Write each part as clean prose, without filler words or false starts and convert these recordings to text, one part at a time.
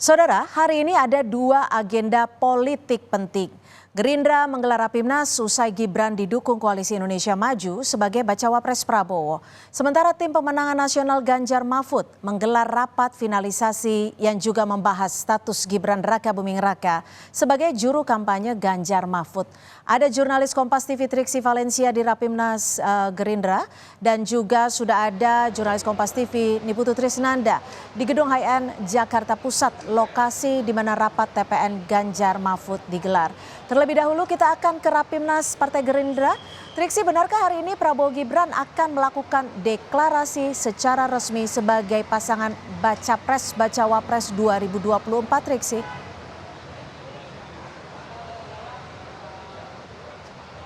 Saudara, hari ini ada dua agenda politik penting. Gerindra menggelar Rapimnas usai Gibran didukung Koalisi Indonesia Maju sebagai bacawa pres Prabowo. Sementara tim pemenangan nasional Ganjar Mahfud menggelar rapat finalisasi yang juga membahas status Gibran Raka Buming Raka sebagai juru kampanye Ganjar Mahfud. Ada jurnalis Kompas TV Triksi Valencia di Rapimnas Gerindra dan juga sudah ada jurnalis Kompas TV Niputu Trisnanda di Gedung HIN Jakarta Pusat, lokasi di mana rapat TPN Ganjar Mahfud digelar. Terlebih dahulu kita akan ke Rapimnas Partai Gerindra. Triksi, benarkah hari ini Prabowo Gibran akan melakukan deklarasi secara resmi sebagai pasangan bacawa pres 2024, Triksi?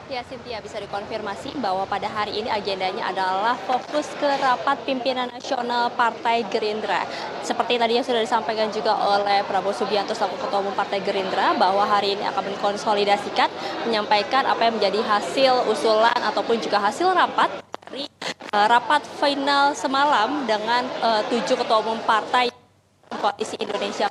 Ya, Cynthia, bisa dikonfirmasi bahwa pada hari ini agendanya adalah fokus ke rapat pimpinan nasional Partai Gerindra. Seperti tadi yang sudah disampaikan juga oleh Prabowo Subianto selaku Ketua Umum Partai Gerindra, bahwa hari ini akan menkonsolidasikan, menyampaikan apa yang menjadi hasil usulan ataupun juga hasil rapat dari rapat final semalam dengan 7 Ketua Umum Partai Koalisi Indonesia.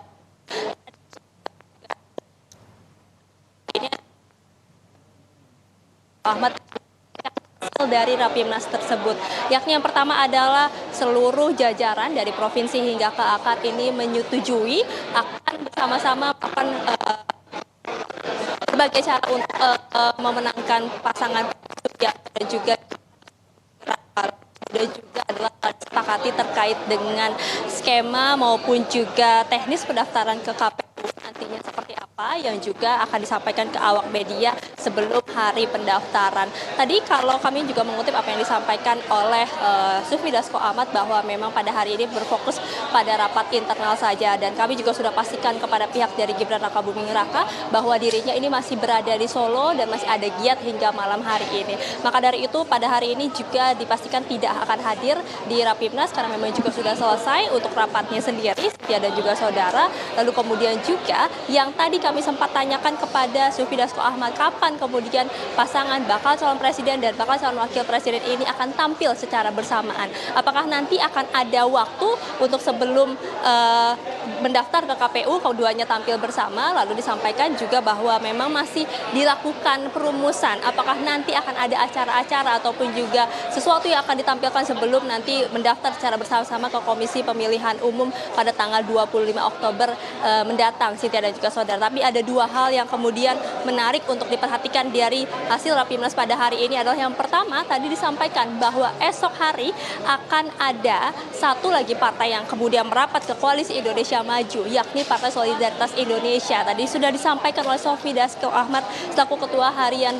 Ahmad dari Rapimnas tersebut, yakni yang pertama adalah seluruh jajaran dari provinsi hingga ke akar ini menyetujui akan bersama-sama berbagai cara untuk memenangkan pasangan dan juga adalah disepakati terkait dengan skema maupun juga teknis pendaftaran ke KPU nantinya seperti apa yang juga akan disampaikan ke awak media sebelum hari pendaftaran. Tadi kalau kami juga mengutip apa yang disampaikan oleh Sufmi Dasko Ahmad bahwa memang pada hari ini berfokus pada rapat internal saja, dan kami juga sudah pastikan kepada pihak dari Gibran Raka Buming Raka bahwa dirinya ini masih berada di Solo dan masih ada giat hingga malam hari ini. Maka dari itu pada hari ini juga dipastikan tidak akan hadir di Rapimnas karena memang juga sudah selesai untuk rapatnya sendiri, Setia dan juga saudara. Lalu kemudian juga yang tadi kami sempat tanyakan kepada Sufmi Dasko Ahmad, kapan kemudian pasangan bakal calon presiden dan bakal calon wakil presiden ini akan tampil secara bersamaan. Apakah nanti akan ada waktu untuk sebelum mendaftar ke KPU keduanya tampil bersama? Lalu disampaikan juga bahwa memang masih dilakukan perumusan apakah nanti akan ada acara-acara ataupun juga sesuatu yang akan ditampilkan sebelum nanti mendaftar secara bersama-sama ke Komisi Pemilihan Umum pada tanggal 25 Oktober mendatang, Cynthia dan juga saudara. Tapi ada dua hal yang kemudian menarik untuk diperhatikan dari hasil Rapimnas pada hari ini adalah yang pertama tadi disampaikan bahwa esok hari akan ada satu lagi partai yang kemudian merapat ke Koalisi Indonesia Maju, yakni Partai Solidaritas Indonesia. Tadi sudah disampaikan oleh Sufmi Dasko Ahmad selaku Ketua Harian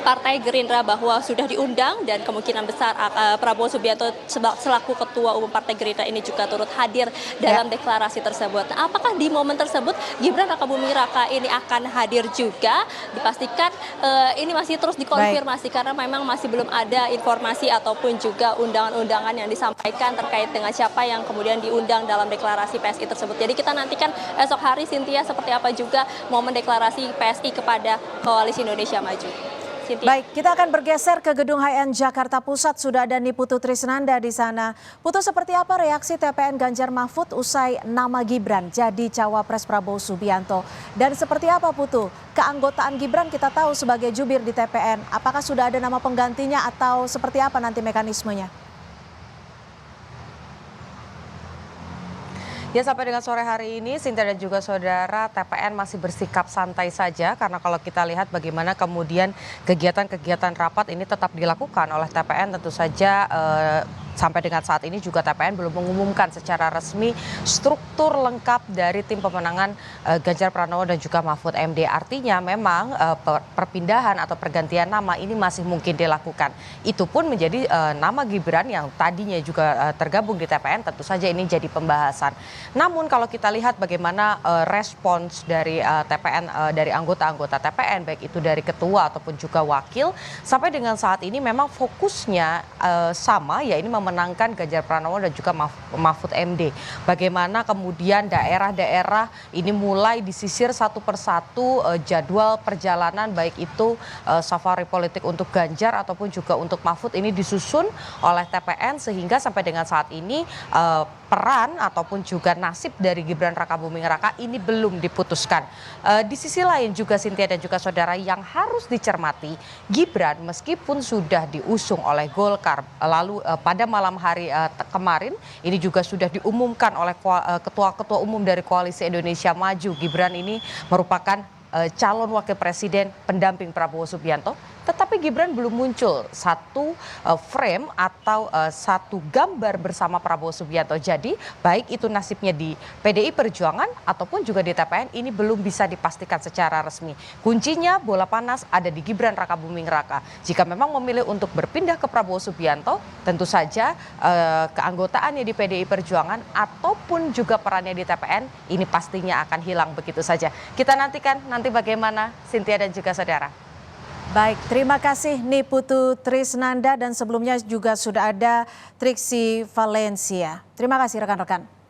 Partai Gerindra bahwa sudah diundang dan kemungkinan besar Prabowo Subianto selaku Ketua Umum Partai Gerindra ini juga turut hadir dalam deklarasi tersebut. Nah, apakah di momen tersebut Gibran Raka Buming Raka ini akan hadir juga? Dipastikan ini masih terus dikonfirmasi karena memang masih belum ada informasi ataupun juga undangan-undangan yang disampaikan terkait dengan siapa yang kemudian diundang dalam deklarasi PSI tersebut. Jadi kita nantikan esok hari, Cynthia, seperti apa juga momen deklarasi PSI kepada Koalisi Indonesia Maju. Cynthia. Baik, kita akan bergeser ke Gedung HIN Jakarta Pusat. Sudah ada Niputu Trisnanda di sana. Putu, seperti apa reaksi TPN Ganjar Mahfud usai nama Gibran jadi cawapres Prabowo Subianto? Dan seperti apa, Putu, keanggotaan Gibran kita tahu sebagai jubir di TPN. Apakah sudah ada nama penggantinya atau seperti apa nanti mekanismenya? Ya, sampai dengan sore hari ini, Cynthia dan juga saudara, TPN masih bersikap santai saja karena kalau kita lihat bagaimana kemudian kegiatan-kegiatan rapat ini tetap dilakukan oleh TPN, tentu saja sampai dengan saat ini juga TPN belum mengumumkan secara resmi struktur lengkap dari tim pemenangan Ganjar Pranowo dan juga Mahfud MD. Artinya memang perpindahan atau pergantian nama ini masih mungkin dilakukan. Itu pun menjadi nama Gibran yang tadinya juga tergabung di TPN, tentu saja ini jadi pembahasan. Namun kalau kita lihat bagaimana respons dari TPN, dari anggota-anggota TPN, baik itu dari ketua ataupun juga wakil, sampai dengan saat ini memang fokusnya sama, ya ini memenangkan Ganjar Pranowo dan juga Mahfud MD. Bagaimana kemudian daerah-daerah ini mulai disisir satu persatu jadwal perjalanan, baik itu safari politik untuk Ganjar ataupun juga untuk Mahfud ini disusun oleh TPN, sehingga sampai dengan saat ini peran ataupun juga nasib dari Gibran Rakabuming Raka ini belum diputuskan. Di sisi lain juga Cynthia dan juga saudara yang harus dicermati, Gibran meskipun sudah diusung oleh Golkar, lalu pada malam hari kemarin ini juga sudah diumumkan oleh ketua-ketua umum dari Koalisi Indonesia Maju, Gibran ini merupakan calon wakil presiden pendamping Prabowo Subianto, tetapi Gibran belum muncul satu frame atau satu gambar bersama Prabowo Subianto. Jadi baik itu nasibnya di PDI Perjuangan ataupun juga di TPN ini belum bisa dipastikan secara resmi. Kuncinya bola panas ada di Gibran Rakabuming Raka. Jika memang memilih untuk berpindah ke Prabowo Subianto, tentu saja keanggotaannya di PDI Perjuangan ataupun juga perannya di TPN ini pastinya akan hilang begitu saja. Kita nantikan nanti bagaimana Cynthia dan juga saudara. Baik, terima kasih Niputu Trisnanda dan sebelumnya juga sudah ada Triksi Valencia. Terima kasih rekan-rekan.